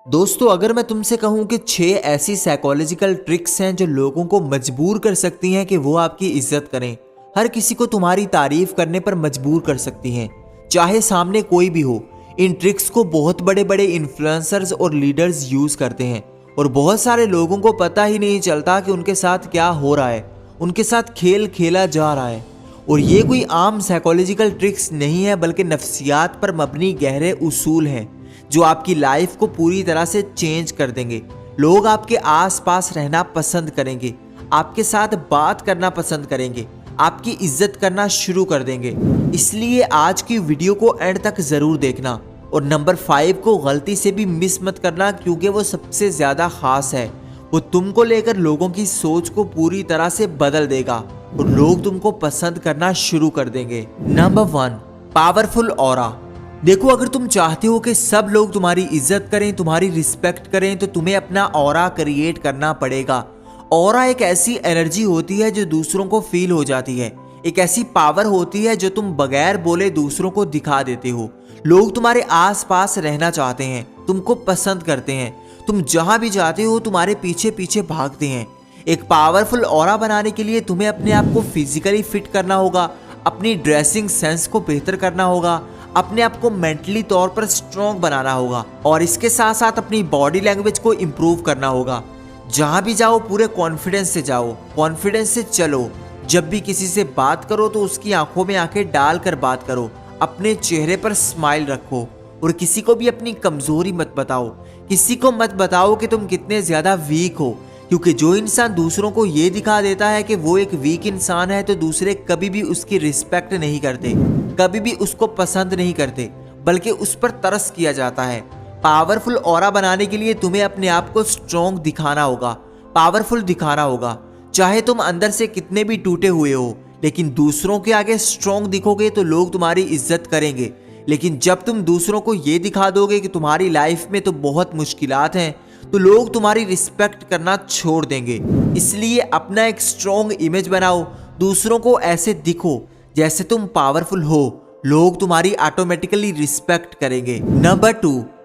दोस्तों, अगर मैं तुमसे कहूं कि 6 ऐसी साइकोलॉजिकल ट्रिक्स हैं जो लोगों को मजबूर कर सकती हैं कि वो आपकी इज्जत करें, हर किसी को तुम्हारी तारीफ करने पर मजबूर कर सकती हैं, चाहे सामने कोई भी हो। इन ट्रिक्स को बहुत बड़े बड़े इन्फ्लुएंसर्स और लीडर्स यूज करते हैं और बहुत सारे लोगों को पता ही नहीं चलता कि उनके साथ क्या हो रहा है, उनके साथ खेल खेला जा रहा है। और ये कोई आम साइकोलॉजिकल ट्रिक्स नहीं है, बल्कि नफ्सियात पर मबनी गहरे उसूल हैं जो आपकी लाइफ को पूरी तरह से चेंज कर देंगे। लोग आपके आसपास रहना पसंद करेंगे, आपके साथ बात करना पसंद करेंगे, आपकी इज्जत करना शुरू कर देंगे। इसलिए आज की वीडियो को एंड तक जरूर देखना और नंबर 5 को गलती से भी मिस मत करना, क्योंकि वो सबसे ज्यादा खास है। वो तुमको लेकर लोगों की सोच को पूरी तरह से बदल देगा और लोग तुमको पसंद करना शुरू कर देंगे। Number 1, powerful aura. देखो, अगर तुम चाहते हो कि सब लोग तुम्हारी इज्जत करें, तुम्हारी रिस्पेक्ट करें, तो तुम्हें अपना ऑरा क्रिएट करना पड़ेगा। ऑरा एक ऐसी एनर्जी होती है जो दूसरों को फील हो जाती है, एक ऐसी पावर होती है जो तुम बगैर बोले दूसरों को दिखा देते हो। लोग तुम्हारे आसपास रहना चाहते हैं, तुमको पसंद करते हैं, तुम जहां भी जाते हो तुम्हारे पीछे पीछे भागते हैं। एक पावरफुल ऑरा बनाने के लिए तुम्हें अपने आप को फिजिकली फिट करना होगा, अपनी ड्रेसिंग सेंस को बेहतर करना होगा, अपने आप को मेंटली तौर पर स्ट्रॉन्ग बनाना होगा और इसके साथ साथ अपनी बॉडी लैंग्वेज को इम्प्रूव करना होगा। जहां भी जाओ पूरे कॉन्फिडेंस से जाओ, कॉन्फिडेंस से चलो। जब भी किसी से बात करो तो उसकी आंखों में आंखें डालकर बात करो, अपने चेहरे पर स्माइल रखो और किसी को भी अपनी कमजोरी मत बताओ। किसी को मत बताओ कि तुम कितने ज्यादा वीक हो, क्योंकि जो इंसान दूसरों को ये दिखा देता है कि वो एक वीक इंसान है तो दूसरे कभी भी उसकी रिस्पेक्ट नहीं करते, कभी भी उसको पसंद नहीं करते, बल्कि उस पर तरस किया जाता है। पावरफुल ऑरा बनाने के लिए तुम्हें अपने आप को स्ट्रॉन्ग दिखाना होगा, पावरफुल दिखाना होगा। चाहे तुम अंदर से कितने भी टूटे हुए हो, लेकिन दूसरों के आगे स्ट्रॉन्ग दिखोगे तो लोग तुम्हारी इज्जत करेंगे। लेकिन जब तुम दूसरों को ये दिखा दोगे कि तुम्हारी लाइफ में तो बहुत मुश्किलात हैं, तो लोग तुम्हारी रिस्पेक्ट करना छोड़ देंगे। इसलिए अपना एक स्ट्रॉन्ग इमेज बनाओ, दूसरों को ऐसे दिखो जैसे तुम पावरफुल हो, लोग तुम्हारी ऑटोमेटिकली रिस्पेक्ट करेंगे। Number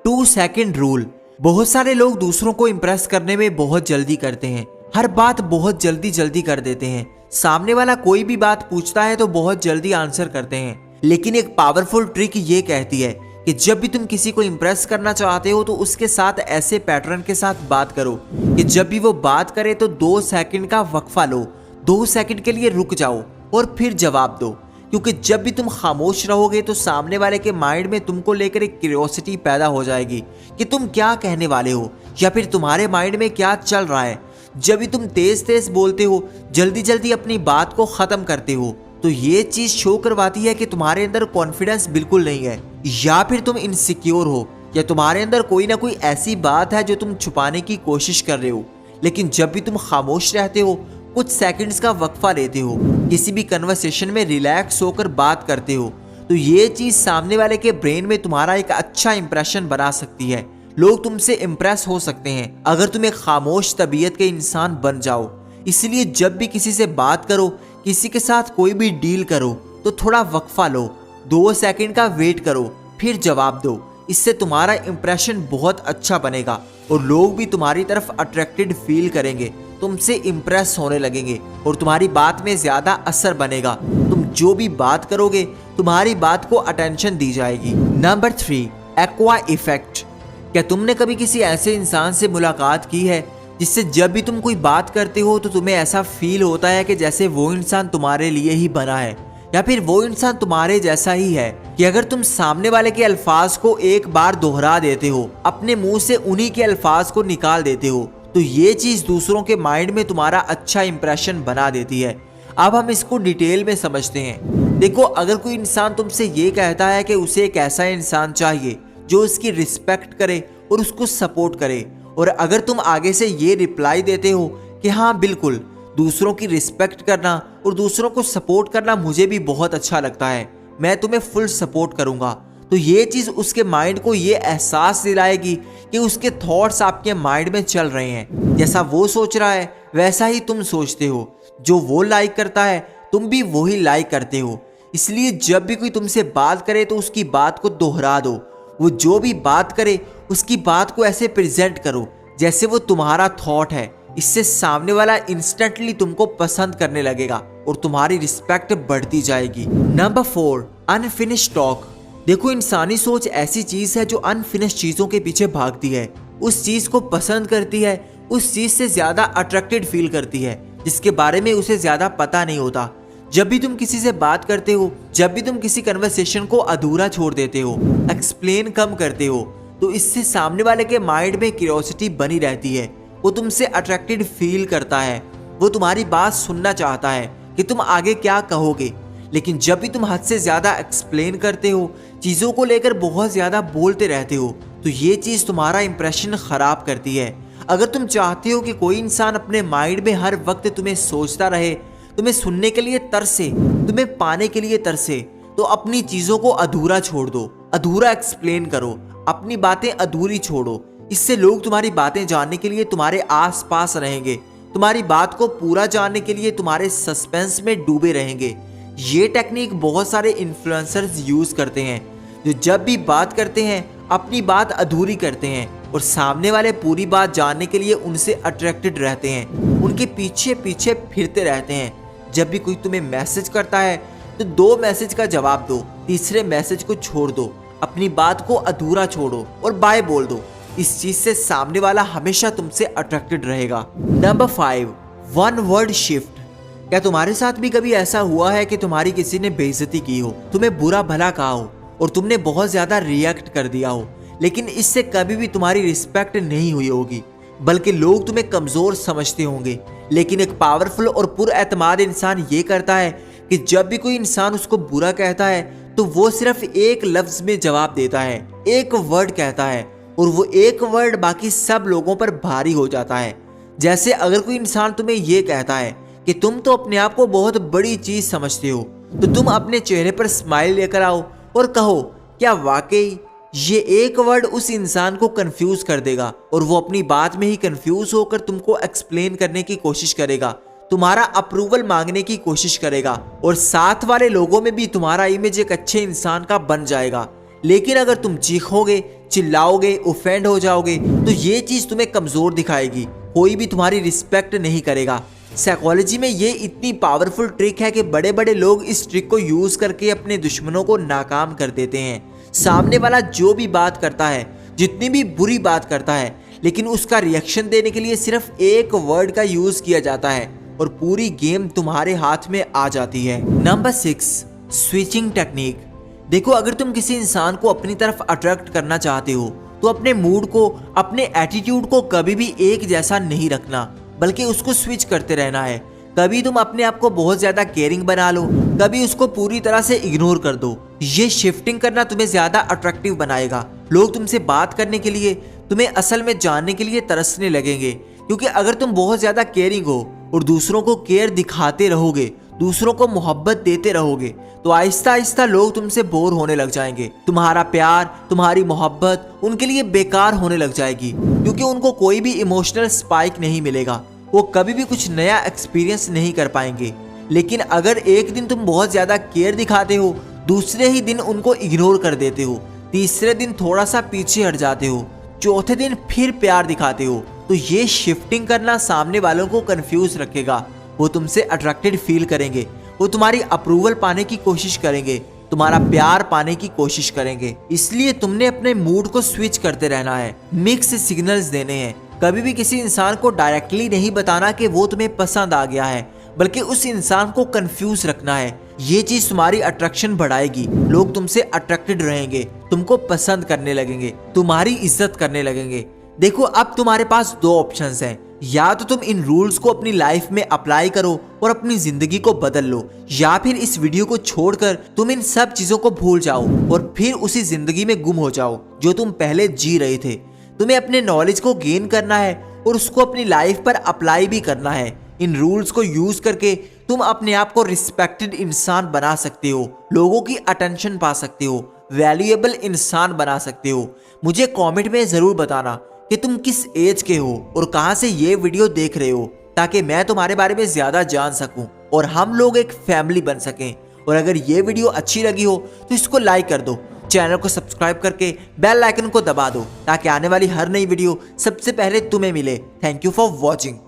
2 second rule. बहुत सारे लोग दूसरों को इंप्रेस करने में बहुत जल्दी करते हैं, हर बात बहुत जल्दी जल्दी कर देते हैं। सामने वाला कोई भी बात पूछता है तो बहुत जल्दी आंसर करते हैं। लेकिन एक पावरफुल ट्रिक ये कहती है कि जब भी तुम किसी को इंप्रेस करना चाहते हो तो उसके साथ ऐसे पैटर्न के साथ बात करो कि जब भी वो बात करे तो 2 सेकंड का वक्फा लो, 2 सेकंड के लिए रुक जाओ और फिर जवाब दो। क्योंकि जब भी तुम खामोश रहोगे तो सामने वाले के माइंड में तुमको लेकर एक क्यूरियोसिटी पैदा हो जाएगी कि तुम क्या कहने वाले हो या फिर तुम्हारे माइंड में क्या चल रहा है। जब भी तुम तेज तेज बोलते हो, जल्दी जल्दी अपनी बात को खत्म करते हो, तो ये चीज शो करवाती है कि तुम्हारे अंदर कॉन्फिडेंस बिल्कुल नहीं है, या फिर तुम इनसिक्योर हो, या तुम्हारे अंदर कोई ना कोई ऐसी बात है जो तुम छुपाने की कोशिश कर रहे हो। लेकिन जब भी तुम खामोश रहते हो, कुछ सेकंड्स का वक्फा लेते हो, किसी भी कन्वर्सेशन में रिलैक्स होकर बात करते हो, तो ये चीज सामने वाले के ब्रेन में तुम्हारा एक अच्छा इंप्रेशन बना सकती है। लोग तुमसे इंप्रेस हो सकते हैं अगर तुम एक खामोश तबीयत के इंसान बन जाओ। इसलिए जब भी किसी से बात करो, किसी के साथ कोई भी डील करो, तो थोड़ा वक्फा लो, 2 सेकंड का वेट करो, फिर जवाब दो। इससे तुम्हारा इंप्रेशन बहुत अच्छा बनेगा और लोग भी तुम्हारी तरफ अट्रैक्टेड फील करेंगे, तुमसे इंप्रेस होने लगेंगे और तुम्हारी बात में ज्यादा असर बनेगा। तुम जो भी बात करोगे तुम्हारी बात को अटेंशन दी जाएगी। Number 3, aqua effect. क्या तुमने कभी किसी ऐसे इंसान से मुलाकात की है जिससे जब भी तुम कोई बात करते हो तो तुम्हें ऐसा फील होता है कि जैसे वो इंसान तुम्हारे लिए ही बना है, या फिर वो इंसान तुम्हारे जैसा ही है, कि अगर तुम सामने वाले के अल्फाज को एक बार दोहरा देते हो, अपने मुंह से उन्हीं के अल्फाज को निकाल देते हो, तो ये चीज दूसरों के माइंड में तुम्हारा अच्छा इंप्रेशन बना देती है। अब हम इसको डिटेल में समझते हैं। देखो, अगर कोई इंसान तुमसे ये कहता है कि उसे एक ऐसा इंसान चाहिए जो उसकी रिस्पेक्ट करे और उसको सपोर्ट करे, और अगर तुम आगे से ये रिप्लाई देते हो कि हाँ बिल्कुल, दूसरों की रिस्पेक्ट करना और दूसरों को सपोर्ट करना मुझे भी बहुत अच्छा लगता है, मैं तुम्हें फुल सपोर्ट करूंगा, तो ये चीज उसके माइंड को ये एहसास दिलाएगी कि उसके थॉट्स आपके माइंड में चल रहे हैं। जैसा वो सोच रहा है वैसा ही तुम सोचते हो, जो वो लाइक करता है तुम भी वही लाइक करते हो। इसलिए जब भी कोई तुमसे बात करे तो उसकी बात को दोहरा दो, वो जो भी बात करे उसकी बात को ऐसे प्रेजेंट करो जैसे वो तुम्हारा थॉट है। इससे सामने वाला इंस्टेंटली तुमको पसंद करने लगेगा और तुम्हारी रिस्पेक्ट बढ़ती जाएगी। Number 4, unfinished talk. देखो, इंसानी सोच ऐसी चीज है जो अनफिनिश्ड चीजों के पीछे भागती है, उस चीज को पसंद करती है, उस चीज से ज्यादा अट्रैक्टेड फील करती है जिसके बारे में उसे ज्यादा पता नहीं होता। जब भी तुम किसी से बात करते हो, जब भी तुम किसी कन्वर्सेशन को अधूरा छोड़ देते हो, एक्सप्लेन कम करते हो, तो इससे सामने वाले के माइंड में क्यूरियोसिटी बनी रहती है। वो तुमसे अट्रैक्टेड फील करता है, वो तुम्हारी बात सुनना चाहता है कि तुम आगे क्या कहोगे। लेकिन जब भी तुम हद से ज्यादा एक्सप्लेन करते हो, चीजों को लेकर बहुत ज्यादा बोलते रहते हो, तो ये चीज तुम्हारा इंप्रेशन खराब करती है। अगर तुम चाहते हो कि कोई इंसान अपने माइंड में हर वक्त तुम्हें सोचता रहे, तुम्हें सुनने के लिए तरसे, तुम्हें पाने के लिए तरसे, तो अपनी चीजों को अधूरा छोड़ दो, अधूरा एक्सप्लेन करो, अपनी बातें अधूरी छोड़ो। इससे लोग तुम्हारी बातें जानने के लिए तुम्हारे आसपास रहेंगे, तुम्हारी बात को पूरा जानने के लिए तुम्हारे सस्पेंस में डूबे रहेंगे। ये टेक्निक बहुत सारे इन्फ्लुएंसर्स यूज करते हैं, जो जब भी बात करते हैं अपनी बात अधूरी करते हैं और सामने वाले पूरी बात जानने के लिए उनसे अट्रैक्टेड रहते हैं, उनके पीछे पीछे फिरते रहते हैं। जब भी कोई तुम्हें मैसेज करता है तो 2 मैसेज का जवाब दो, तीसरे मैसेज को छोड़ दो, अपनी बात को अधूरा छोड़ो और बाय बोल दो। इस चीज से सामने वाला हमेशा तुमसे अट्रैक्टेड रहेगा। Number 5, one word shift. क्या तुम्हारे साथ भी कभी ऐसा हुआ है कि तुम्हारी किसी ने बेइज्जती की हो, तुम्हें बुरा भला कहा हो और तुमने बहुत ज्यादा रिएक्ट कर दिया हो, लेकिन इससे कभी भी तुम्हारी रिस्पेक्ट नहीं हुई होगी, बल्कि लोग तुम्हें कमजोर समझते होंगे। लेकिन एक पावरफुल और पुरएतमाद इंसान ये करता है कि जब भी कोई इंसान उसको बुरा कहता है तो वो सिर्फ एक लफ्ज में जवाब देता है, एक वर्ड कहता है, और वो एक वर्ड बाकी सब लोगों पर भारी हो जाता है। जैसे अगर कोई इंसान तुम्हें ये कहता है कि तुम तो अपने आप को बहुत बड़ी चीज समझते हो, तो तुम अपने चेहरे पर स्माइल लेकर आओ और कहो, क्या वाकई? ये एक वर्ड उस इंसान को कंफ्यूज कर देगा और वो अपनी बात में ही कंफ्यूज होकर तुमको एक्सप्लेन करने की कोशिश करेगा, तुम्हारा अप्रूवल मांगने की कोशिश करेगा और साथ वाले लोगों में भी तुम्हारा इमेज एक अच्छे इंसान का बन जाएगा। लेकिन अगर तुम चीखोगे, चिल्लाओगे, ऑफेंड हो जाओगे, तो ये चीज तुम्हें कमजोर दिखाएगी, कोई भी तुम्हारी रिस्पेक्ट नहीं करेगा। साइकोलॉजी में ये इतनी पावरफुल ट्रिक है कि बड़े बड़े लोग इस ट्रिक को यूज करके अपने दुश्मनों को नाकाम कर देते हैं। सामने वाला जो भी बात करता है, जितनी भी बुरी बात करता है, लेकिन उसका रिएक्शन देने के लिए सिर्फ एक वर्ड का यूज किया जाता है और पूरी गेम तुम्हारे हाथ में आ जाती है। Number 6, switching technique. देखो, अगर तुम किसी इंसान को अपनी तरफ अट्रैक्ट करना चाहते हो तो अपने मूड को, अपने एटीट्यूड को कभी भी एक जैसा नहीं रखना, बल्कि उसको स्विच करते रहना है। कभी तुम अपने आप को बहुत ज्यादा केयरिंग बना लो, कभी उसको पूरी तरह से इग्नोर कर दो। ये शिफ्टिंग करना तुम्हें ज्यादा अट्रैक्टिव बनाएगा। लोग तुमसे बात करने के लिए, तुम्हें असल में जानने के लिए तरसने लगेंगे, क्योंकि अगर तुम बहुत ज्यादा केयरिंग हो और दूसरों को केयर दिखाते रहोगे, दूसरों को मोहब्बत देते रहोगे, तो आहिस्ता आहिस्ता लोग तुमसे बोर होने लग जाएंगे। तुम्हारा प्यार, तुम्हारी मोहब्बत उनके लिए बेकार होने लग जाएगी, क्योंकि उनको कोई भी इमोशनल स्पाइक नहीं मिलेगा, वो कभी भी कुछ नया एक्सपीरियंस नहीं कर पाएंगे। लेकिन अगर एक दिन तुम बहुत ज्यादा केयर दिखाते हो, दूसरे ही दिन उनको इग्नोर कर देते हो, तीसरे दिन थोड़ा सा पीछे हट जाते हो, चौथे दिन फिर प्यार दिखाते हो, तो ये शिफ्टिंग करना सामने वालों को कंफ्यूज रखेगा। वो तुमसे अट्रैक्टेड फील करेंगे, वो तुम्हारी अप्रूवल पाने की कोशिश करेंगे, तुम्हारा प्यार पाने की कोशिश करेंगे। इसलिए तुमने अपने मूड को स्विच करते रहना है, मिक्स सिग्नल्स देने हैं। कभी भी किसी इंसान को डायरेक्टली नहीं बताना कि वो तुम्हें पसंद आ गया है, बल्कि उस इंसान को कंफ्यूज रखना है। ये चीज तुम्हारी अट्रैक्शन बढ़ाएगी, लोग तुमसे अट्रैक्टेड रहेंगे, तुमको पसंद करने लगेंगे, तुम्हारी इज्जत करने लगेंगे। देखो, अब तुम्हारे पास 2 ऑप्शंस हैं, या तो तुम इन रूल्स को अपनी लाइफ में अप्लाई करो और अपनी जिंदगी को बदल लो, या फिर इस वीडियो को छोड़कर तुम इन सब चीजों को भूल जाओ और फिर उसी जिंदगी में गुम हो जाओ जो तुम पहले जी रहे थे। तुम्हें अपने नॉलेज को गेन करना है और उसको अपनी लाइफ पर अप्लाई भी करना है। इन रूल्स को यूज करके तुम अपने आप को रिस्पेक्टेड इंसान बना सकते हो, लोगों की अटेंशन पा सकते हो, वैल्यूएबल इंसान बना सकते हो। मुझे कमेंट में जरूर बताना कि तुम किस एज के हो और कहां से ये वीडियो देख रहे हो, ताकि मैं तुम्हारे बारे में ज्यादा जान सकूं और हम लोग एक फैमिली बन सकें। और अगर ये वीडियो अच्छी लगी हो तो इसको लाइक कर दो, चैनल को सब्सक्राइब करके बेल आइकन को दबा दो ताकि आने वाली हर नई वीडियो सबसे पहले तुम्हें मिले। Thank you for watching.